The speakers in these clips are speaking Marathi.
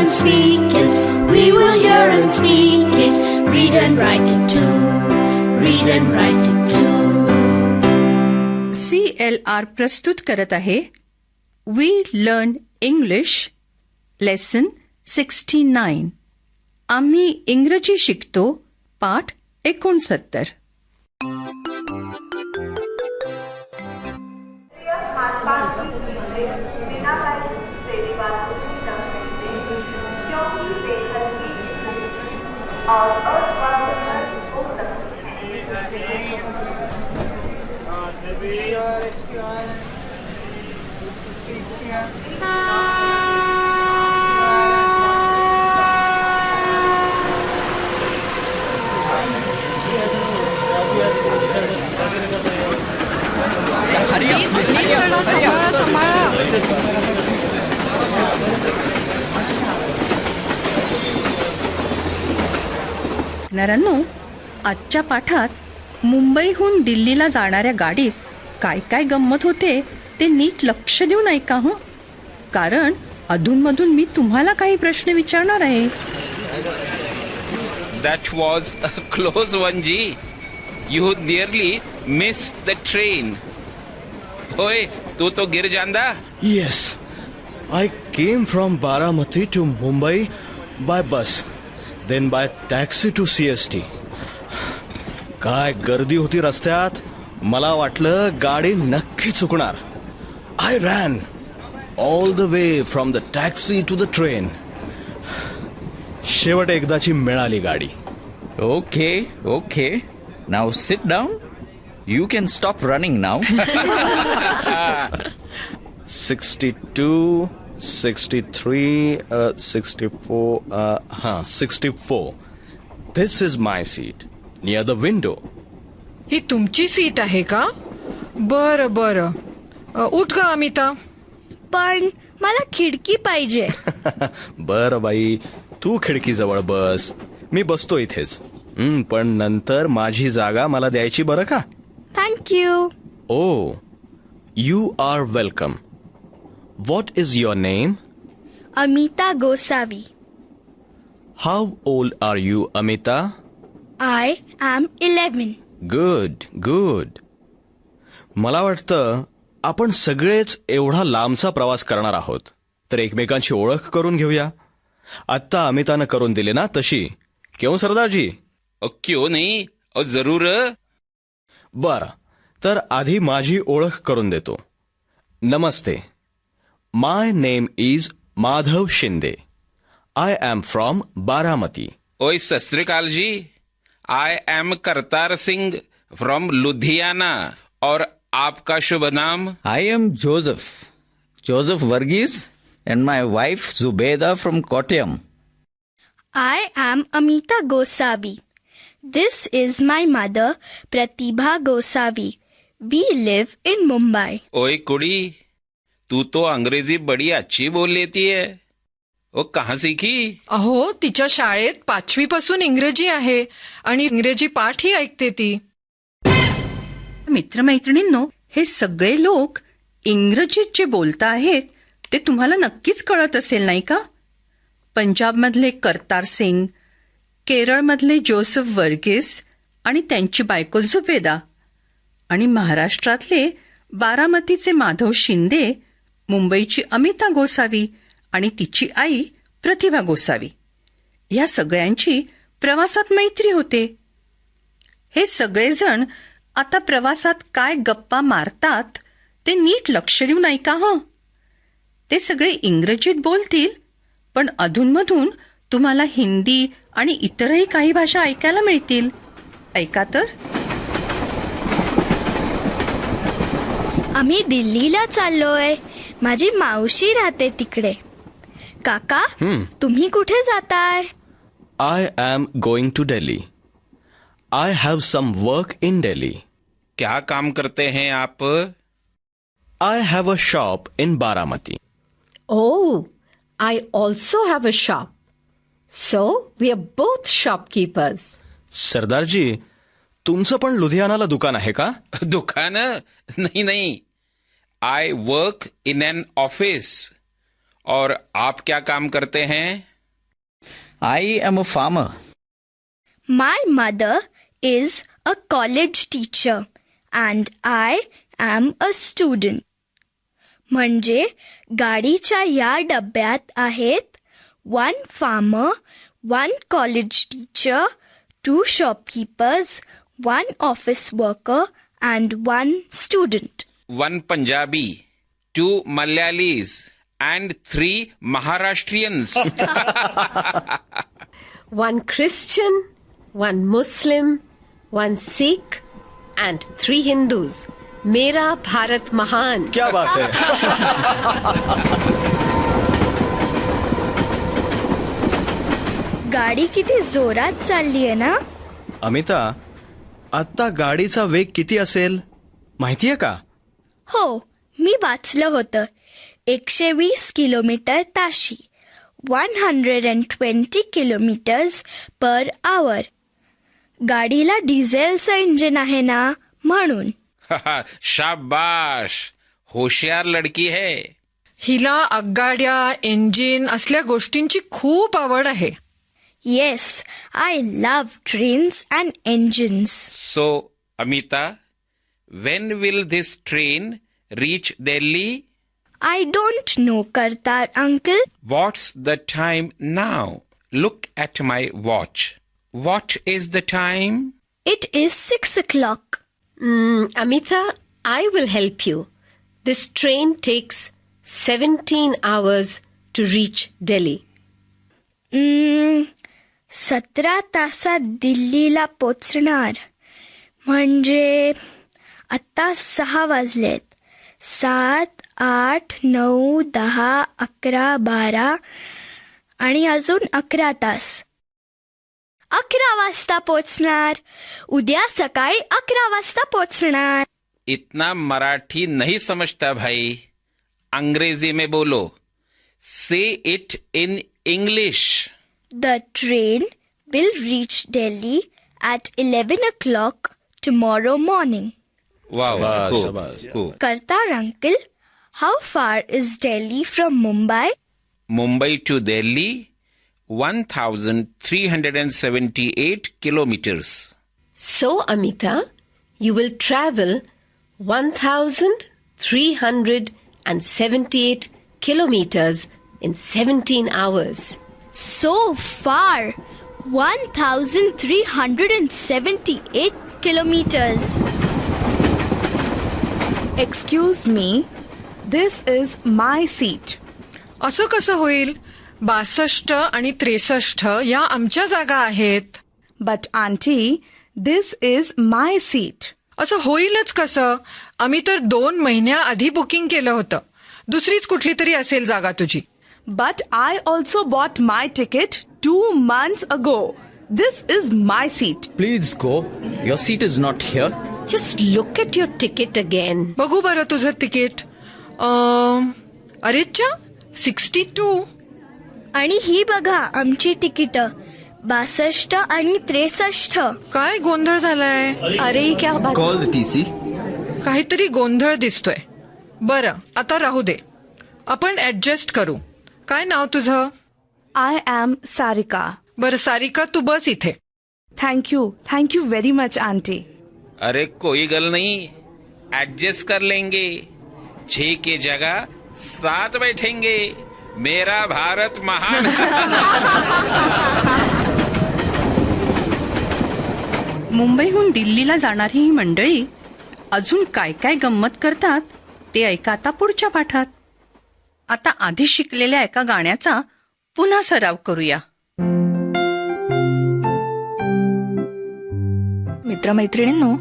and speak it. We will hear and speak it. Read and write it too. Read and write it too. CLR प्रस्तुत करत आहे We Learn English लेसन 69. आम्ही इंग्रजी शिकतो पाठ 69. ऐकणाऱ्यांनो, आजच्या पाठात मुंबईहून दिल्लीला जाणाऱ्या गाडीत काय काय गंमत होते ते नीट लक्ष देऊन ऐका हो, कारण अधूनमधून मी तुम्हाला काही प्रश्न विचारणार आहे. That was a close one, Ji. You nearly missed the train. ओए, तू तो गिर जांदा. Yes, I came from Baramati to Mumbai by bus, then by taxi to CST. काय गर्दी होती रस्त्यात. मला वाटलं गाडी नक्की चुकणार. I ran all the way from the taxi to the train. शेवट एकदाची मिळाली गाडी. Okay. Now sit down. You can stop running now. 62, 63, 64, 64. This is my seat, near the window. ही तुमची सीट आहे का? बरं. उठ ग अमिता. पण मला खिडकी पाहिजे. बरं बाई, तू खिडकीजवळ बस, मी बसतो इथेच. पण नंतर माझी जागा मला द्यायची बरं का? Thank you. Oh, you are welcome. What is your name? Amita Gosavi. How old are you, Amita? I am 11. Good. मला वाटतं आपण सगळेच एवढा लांबचा प्रवास करणार आहोत, तर एकमेकांची ओळख करून घेऊया. आत्ता अमितानं करून दिली ना तशी. क्यों सरदारजी? क्यों नहीं, और जरूर. बरं, तर आधी माझी ओळख करून देतो. नमस्ते. My name is Madhav Shinde. I am from Baramati. ओए सत श्री अकाल जी. I am Kartar Singh from Ludhiana. और आपका शुभ नाम? I am Joseph Varghese, and my wife Zubeda from Kottayam. I am Amita Gosavi. This is my mother, Pratibha Gosavi. We live in Mumbai. ओए कुड़ी, तू तो अंग्रेजी बड़ी अच्छी बोल लेती है. वो कहाँ सीखी? अहो, तिच्या शाळेत 5वी पासून इंग्रजी आहे आणि इंग्रजी पाठही ऐकते ती. मित्रमैत्रिणींनो, हे सगळे लोक इंग्रजीत जे बोलता आहेत ते तुम्हाला नक्कीच कळत असेल नाही का? पंजाबमधले करतार सिंग, केरळमधले जोसेफ वर्गीस आणि त्यांची बायको झुबेदा, आणि महाराष्ट्रातले बारामतीचे माधव शिंदे, मुंबईची अमिता गोसावी आणि तिची आई प्रतिभा गोसावी. या सगळ्यांची प्रवासात मैत्री होते. हे सगळेजण आता प्रवासात काय गप्पा मारतात ते नीट लक्ष देऊन ऐका हं. ते सगळे इंग्रजीत बोलतील, पण अधूनमधून तुम्हाला हिंदी आणि इतरही काही भाषा ऐकायला मिळतील. ऐका तर. आम्ही दिल्लीला चाललोय. माझी मावशी राहते तिकडे. काका, तुम्ही कुठे जाताय? I am going to Delhi. I have some work in Delhi. क्या काम करते हैं आप? I have a shop in Baramati. Oh, I also have a shop. So, we are both shopkeepers. Sardarji, तुमचं पण लुधियानाला दुकान आहे का? दुकान? नहीं. I work in an office. और आप क्या काम करते हैं? I am a farmer. My mother is a college teacher and I am a student. म्हणजे गाडीच्या या डब्यात आहेत 1 farmer, 1 college teacher, 2 shopkeepers, 1 office worker and 1 student. 1 Punjabi, 2 Malayalis, and 3 Maharashtrians. 1 Christian, 1 Muslim, 1 Sikh, and 3 Hindus. मेरा भारत महान. क्या बात है. गाडी किती जोरात चालली आहे ना. अमिता, आता गाडीचा वेग किती असेल माहितीये का? हो, मी वाचलं होतं. 120 किलोमीटर ताशी, 120 किलोमीटर्स पर आवर. गाडीला डिझेलचं इंजिन आहे ना, म्हणून. शाबाश, होशियार लडकी है. हिला आगगाड्या, इंजिन असल्या गोष्टींची खूप आवड आहे. Yes, I love trains and engines. So, Amita, when will this train reach Delhi? I don't know, Kartar uncle. What's the time now? Look at my watch. What is the time? It is 6 o'clock. Amita, I will help you. This train takes 17 hours to reach Delhi. 17 तासात दिल्लीला पोचणार. म्हणजे आता 6 वाजलेत. 7, 8, 9, 10, 11, 12 आणि अजून 11 तास. 11 वाजता पोचणार. उद्या सकाळी 11 वाजता पोचणार. इतना मराठी नहीं समझता भाई. अंग्रेजी में बोलो. Say it in English. The train will reach Delhi at 11 o'clock tomorrow morning. Wow, शाबाश, cool, शाबाश. cool. Kartar uncle, how far is Delhi from Mumbai? Mumbai to Delhi, 1,378 kilometers. So, Amita, you will travel 1,378 kilometers in 17 hours. So far, 1,378 kilometers. Excuse me, this is my seat. असं कसं होईल? 62 आणि 63 या आमच्या जागा आहेत. But auntie, this is my seat. असं होईलच कसं? आम्ही तर 2 महिन्याआधी बुकिंग केलं होतं. दुसरीच कुठली तरी असेल जागा तुझी. But I also bought my ticket 2 months ago. This is my seat. Please go. Your seat is not here. Just look at your ticket again. बघू बरं तुझं तिकीट. अरेच्या 62. आणि ही बघा आमची तिकीटं 62 आणि 63. काय गोंधळ झालाय? अरे क्या बात. Call the TC. काहीतरी गोंधळ दिसतोय. बरं, आता राहू दे. आपण ऍडजस्ट करू. काय नाव तुझं? I am Sarika. बरं सारिका, तू बस इथे. Thank you very much, auntie. अरे कोई गल नहीं, एडजस्ट कर लेंगे. 6 की जगह 7 बैठेंगे. मेरा भारत महान. मुंबईहून दिल्लीला जाणारी ही मंडळी अजून काय काय गंमत करतात ते ऐका आता पुढच्या पाठात. आता आधी शिकलेल्या एका गाण्याचा पुन्हा सराव करूया. मित्रमैत्रिणींनो,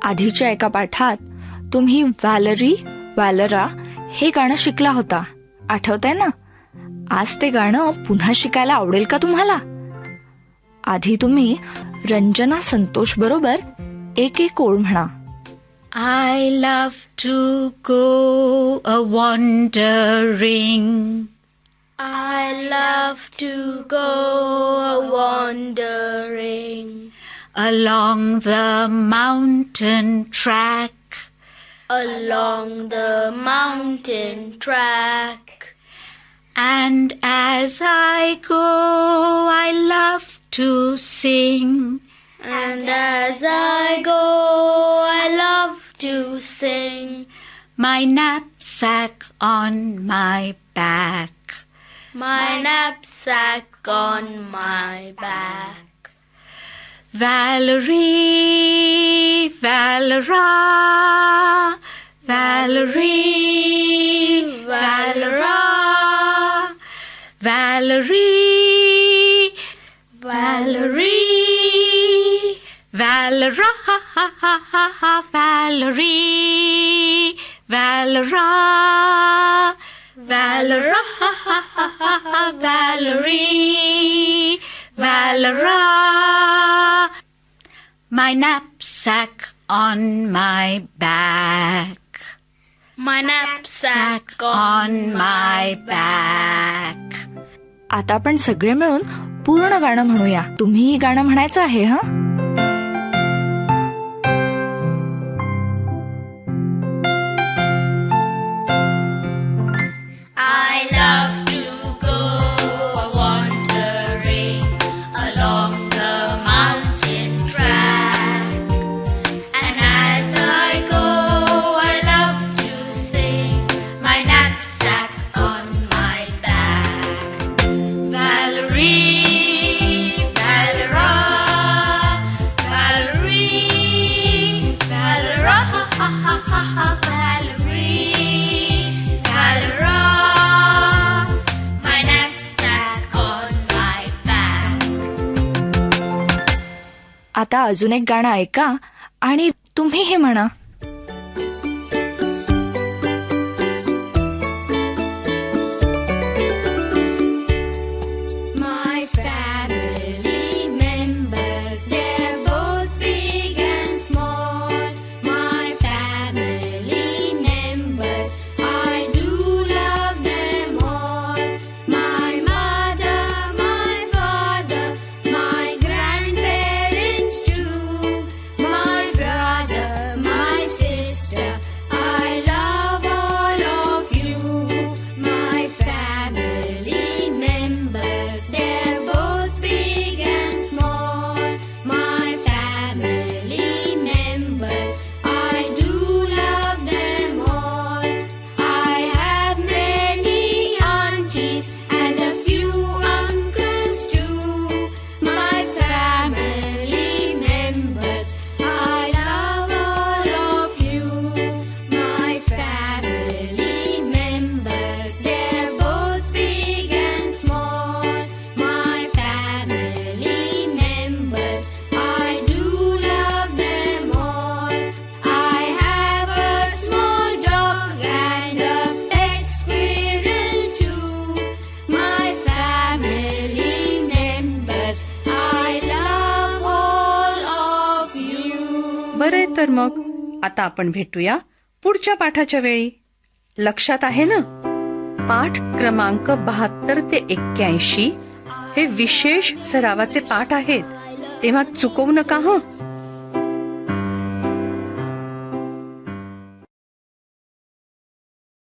आधीच्या एका पाठात तुम्ही वॅलरा हे गाणं शिकला होता, आठवतंय ना? आज ते गाणं पुन्हा शिकायला आवडेल का तुम्हाला? आधी तुम्ही रंजना संतोष बरोबर एक ओळ म्हणा. I love to go a-wandering. I love to go a-wandering. Along the mountain track. Along the mountain track. And as I go, I I love to sing. And as I go, I love to sing. My knapsack on my back. My knapsack on my back. Valerie, Valera, Valerie, Valera, Valerie, Valerie, Valera, Valerie, Valera, Valera, Valerie, Valera. My knapsack on my back. My knapsack on my back. आता आपण सगळे मिळून पूर्ण गाणं म्हणूया. तुम्ही गाणं म्हणायचं आहे हा. I love to go wandering along the mountain track, and as I go, I love to sing. My knapsack on my back. Valerie, Valera, Valerie, Valera, Valerie, Valera. My knapsack on my back. आता अजून एक गाणं ऐका आणि तुम्ही हे म्हणा. My family members, they're both big and small. My family members, I do love them all. My mother, my father, my grandparents too. My brother, my sister, I love all of you. My family members, they're both big and small. My family members, I do love them all. I have many aunties and a few uncles too. My family members, I love all of you. My family members, they're both big and small. My family members, I do love them all. I have a small dog and a pet squirrel too. My family members, I love all of you. बरे तर मग आता आपण भेटूया पुढच्या पाठाच्या वेळी. लक्षात आहे ना? पाठ क्रमांक 72 ते 81 हे विशेष सरावाचे पाठ आहेत, तेव्हा चुकवू नका हं.